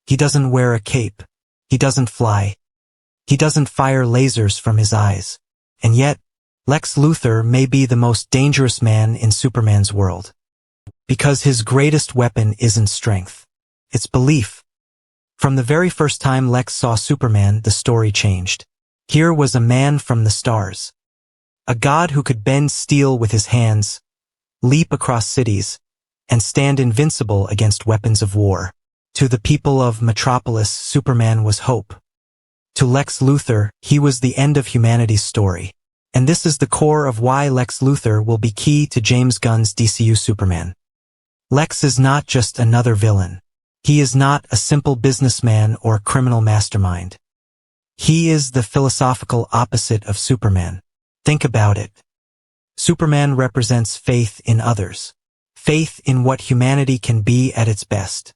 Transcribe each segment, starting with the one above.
He doesn't wear a cape. He doesn't fly. He doesn't fire lasers from his eyes. And yet, Lex Luthor may be the most dangerous man in Superman's world. Because his greatest weapon isn't strength. It's belief. From the very first time Lex saw Superman, the story changed. Here was a man from the stars. A god who could bend steel with his hands, leap across cities, and stand invincible against weapons of war. To the people of Metropolis, Superman was hope. To Lex Luthor, he was the end of humanity's story. And this is the core of why Lex Luthor will be key to James Gunn's DCU Superman. Lex is not just another villain. He is not a simple businessman or criminal mastermind. He is the philosophical opposite of Superman. Think about it. Superman represents faith in others. Faith in what humanity can be at its best.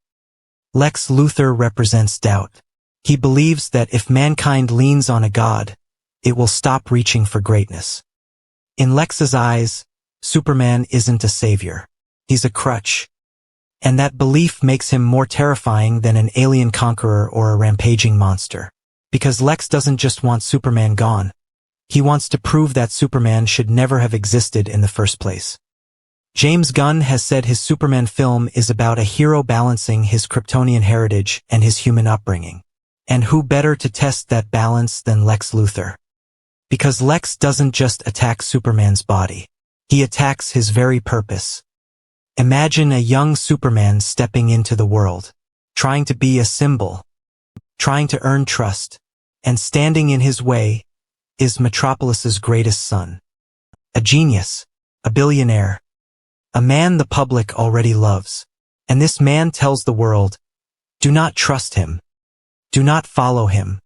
Lex Luthor represents doubt. He believes that if mankind leans on a god, it will stop reaching for greatness. In Lex's eyes, Superman isn't a savior. He's a crutch. And that belief makes him more terrifying than an alien conqueror or a rampaging monster. Because Lex doesn't just want Superman gone. He wants to prove that Superman should never have existed in the first place. James Gunn has said his Superman film is about a hero balancing his Kryptonian heritage and his human upbringing. And who better to test that balance than Lex Luthor? Because Lex doesn't just attack Superman's body. He attacks his very purpose. Imagine a young Superman stepping into the world, trying to be a symbol, trying to earn trust, and standing in his way is Metropolis's greatest son. A genius, a billionaire, a man the public already loves. And this man tells the world, do not trust him. Do not follow him.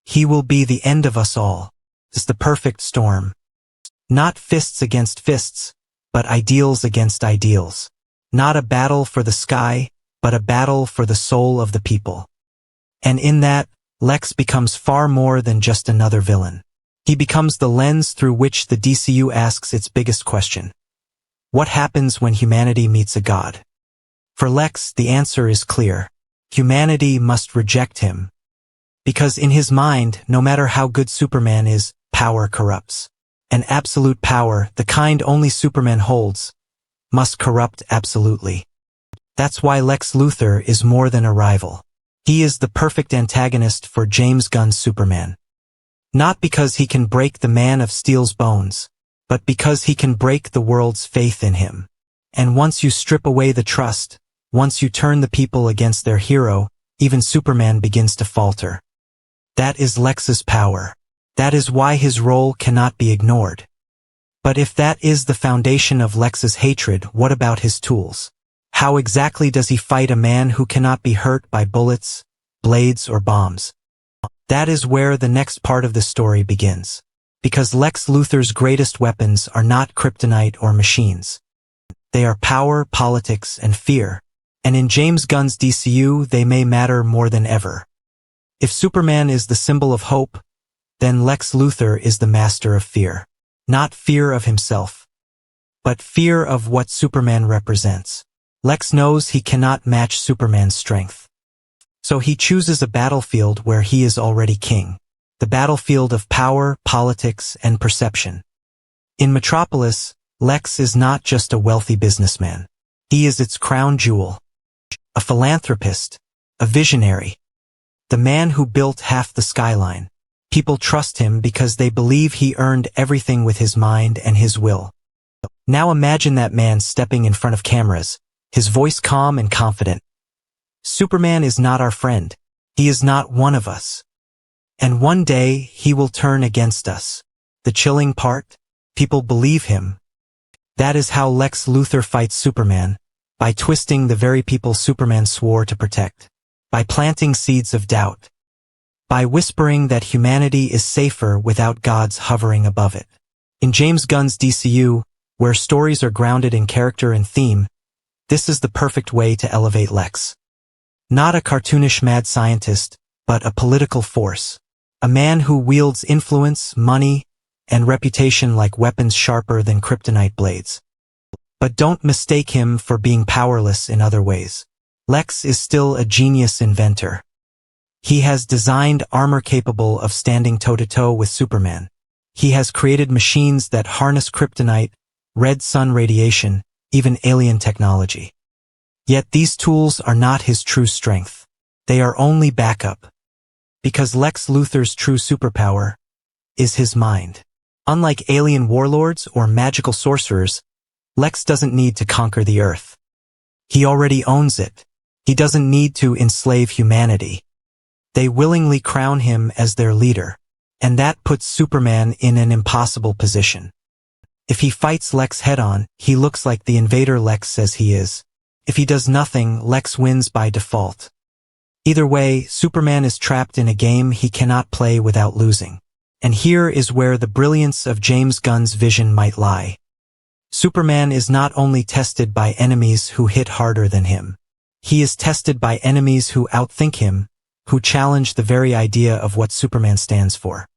He will be the end of us all. It's the perfect storm. Not fists against fists, but ideals against ideals. Not a battle for the sky, but a battle for the soul of the people. And in that, Lex becomes far more than just another villain. He becomes the lens through which the DCU asks its biggest question. What happens when humanity meets a god? For Lex, the answer is clear. Humanity must reject him. Because in his mind, no matter how good Superman is, power corrupts. And absolute power, the kind only Superman holds, must corrupt absolutely. That's why Lex Luthor is more than a rival. He is the perfect antagonist for James Gunn's Superman. Not because he can break the Man of Steel's bones, but because he can break the world's faith in him. And once you strip away the trust, once you turn the people against their hero, even Superman begins to falter. That is Lex's power. That is why his role cannot be ignored. But if that is the foundation of Lex's hatred, what about his tools? How exactly does he fight a man who cannot be hurt by bullets, blades, or bombs? That is where the next part of the story begins. Because Lex Luthor's greatest weapons are not kryptonite or machines. They are power, politics, and fear. And in James Gunn's DCU, they may matter more than ever. If Superman is the symbol of hope, then Lex Luthor is the master of fear. Not fear of himself, but fear of what Superman represents. Lex knows he cannot match Superman's strength. So he chooses a battlefield where he is already king. The battlefield of power, politics, and perception. In Metropolis, Lex is not just a wealthy businessman. He is its crown jewel. A philanthropist, a visionary. The man who built half the skyline. People trust him because they believe he earned everything with his mind and his will. Now imagine that man stepping in front of cameras, his voice calm and confident. Superman is not our friend. He is not one of us. And one day, he will turn against us. The chilling part? People believe him. That is how Lex Luthor fights Superman, by twisting the very people Superman swore to protect. By planting seeds of doubt. By whispering that humanity is safer without gods hovering above it. In James Gunn's DCU, where stories are grounded in character and theme, this is the perfect way to elevate Lex. Not a cartoonish mad scientist, but a political force. A man who wields influence, money, and reputation like weapons sharper than kryptonite blades. But don't mistake him for being powerless in other ways. Lex is still a genius inventor. He has designed armor capable of standing toe-to-toe with Superman. He has created machines that harness kryptonite, red sun radiation, even alien technology. Yet these tools are not his true strength. They are only backup. Because Lex Luthor's true superpower is his mind. Unlike alien warlords or magical sorcerers, Lex doesn't need to conquer the Earth. He already owns it. He doesn't need to enslave humanity. They willingly crown him as their leader, and that puts Superman in an impossible position. If he fights Lex head-on, he looks like the invader Lex says he is. If he does nothing, Lex wins by default. Either way, Superman is trapped in a game he cannot play without losing. And here is where the brilliance of James Gunn's vision might lie. Superman is not only tested by enemies who hit harder than him. He is tested by enemies who outthink him, who challenge the very idea of what Superman stands for.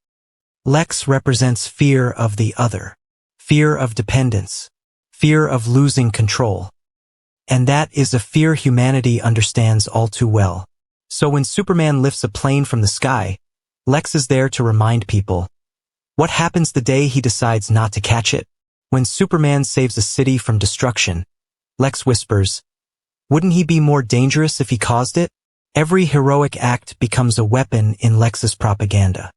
Lex represents fear of the other, fear of dependence, fear of losing control. And that is a fear humanity understands all too well. So when Superman lifts a plane from the sky, Lex is there to remind people. What happens the day he decides not to catch it? When Superman saves a city from destruction, Lex whispers, "Wouldn't he be more dangerous if he caused it?" Every heroic act becomes a weapon in Lex's propaganda.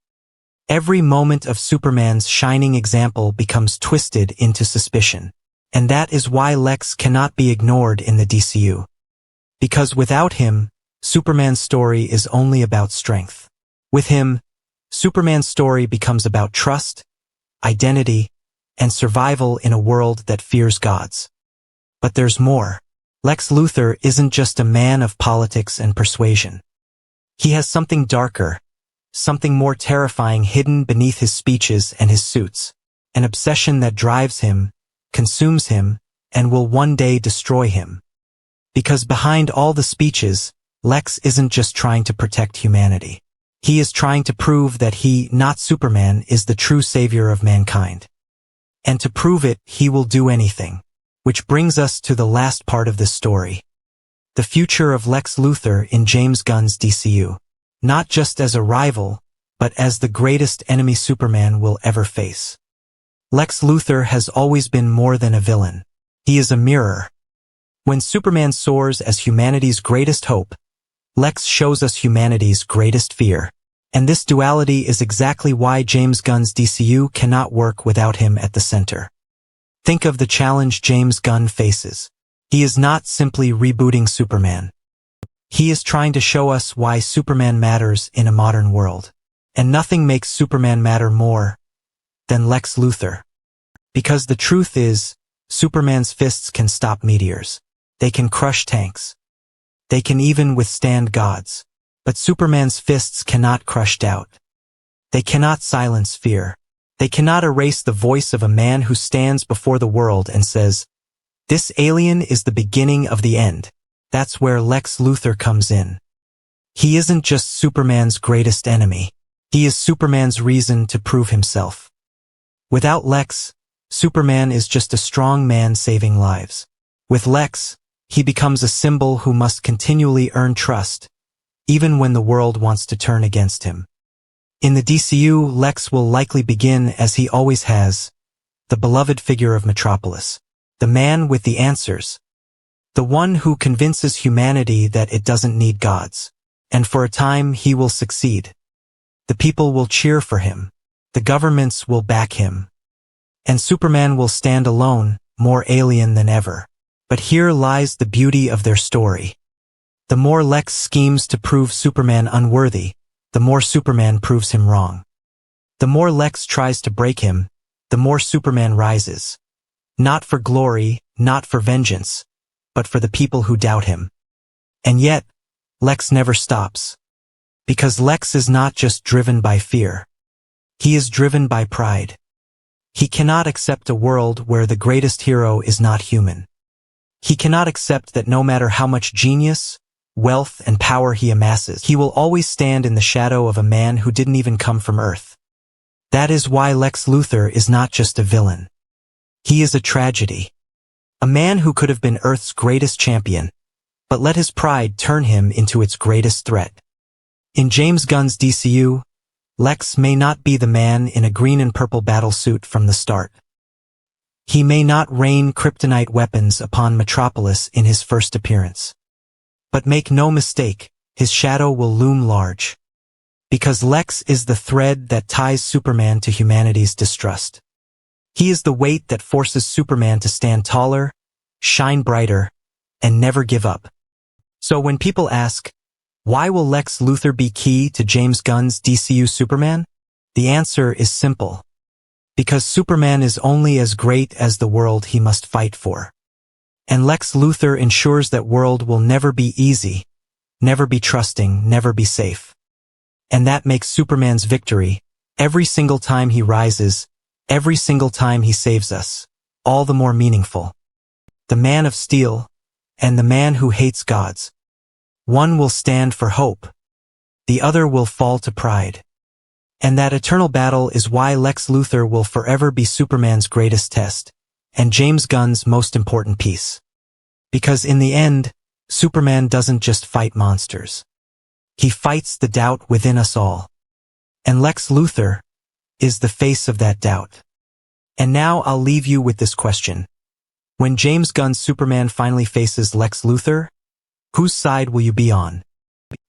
Every moment of Superman's shining example becomes twisted into suspicion. And that is why Lex cannot be ignored in the DCU. Because without him, Superman's story is only about strength. With him, Superman's story becomes about trust, identity, and survival in a world that fears gods. But there's more. Lex Luthor isn't just a man of politics and persuasion. He has something darker, something more terrifying hidden beneath his speeches and his suits, an obsession that drives him, consumes him, and will one day destroy him. Because behind all the speeches, Lex isn't just trying to protect humanity. He is trying to prove that he, not Superman, is the true savior of mankind. And to prove it, he will do anything. Which brings us to the last part of this story. The future of Lex Luthor in James Gunn's DCU. Not just as a rival, but as the greatest enemy Superman will ever face. Lex Luthor has always been more than a villain. He is a mirror. When Superman soars as humanity's greatest hope, Lex shows us humanity's greatest fear. And this duality is exactly why James Gunn's DCU cannot work without him at the center. Think of the challenge James Gunn faces. He is not simply rebooting Superman. He is trying to show us why Superman matters in a modern world. And nothing makes Superman matter more than Lex Luthor. Because the truth is, Superman's fists can stop meteors. They can crush tanks. They can even withstand gods. But Superman's fists cannot crush doubt. They cannot silence fear. They cannot erase the voice of a man who stands before the world and says, "This alien is the beginning of the end." That's where Lex Luthor comes in. He isn't just Superman's greatest enemy. He is Superman's reason to prove himself. Without Lex, Superman is just a strong man saving lives. With Lex, he becomes a symbol who must continually earn trust, even when the world wants to turn against him. In the DCU, Lex will likely begin as he always has, the beloved figure of Metropolis, the man with the answers, the one who convinces humanity that it doesn't need gods. And for a time, he will succeed. The people will cheer for him. The governments will back him. And Superman will stand alone, more alien than ever. But here lies the beauty of their story. The more Lex schemes to prove Superman unworthy, the more Superman proves him wrong. The more Lex tries to break him, the more Superman rises. Not for glory, not for vengeance, but for the people who doubt him. And yet, Lex never stops. Because Lex is not just driven by fear. He is driven by pride. He cannot accept a world where the greatest hero is not human. He cannot accept that no matter how much genius, wealth, and power he amasses, he will always stand in the shadow of a man who didn't even come from Earth. That is why Lex Luthor is not just a villain. He is a tragedy. A man who could have been Earth's greatest champion, but let his pride turn him into its greatest threat. In James Gunn's DCU, Lex may not be the man in a green and purple battlesuit from the start. He may not rain kryptonite weapons upon Metropolis in his first appearance. But make no mistake, his shadow will loom large. Because Lex is the thread that ties Superman to humanity's distrust. He is the weight that forces Superman to stand taller, shine brighter, and never give up. So when people ask, why will Lex Luthor be key to James Gunn's DCU Superman? The answer is simple. Because Superman is only as great as the world he must fight for. And Lex Luthor ensures that world will never be easy, never be trusting, never be safe. And that makes Superman's victory, every single time he rises, every single time he saves us, all the more meaningful. The Man of Steel, and the man who hates gods. One will stand for hope. The other will fall to pride. And that eternal battle is why Lex Luthor will forever be Superman's greatest test, and James Gunn's most important piece. Because in the end, Superman doesn't just fight monsters. He fights the doubt within us all. And Lex Luthor is the face of that doubt. And now I'll leave you with this question. When James Gunn's Superman finally faces Lex Luthor, whose side will you be on?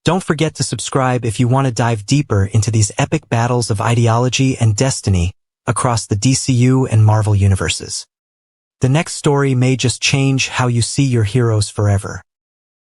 Don't forget to subscribe if you want to dive deeper into these epic battles of ideology and destiny across the DCU and Marvel universes. The next story may just change how you see your heroes forever.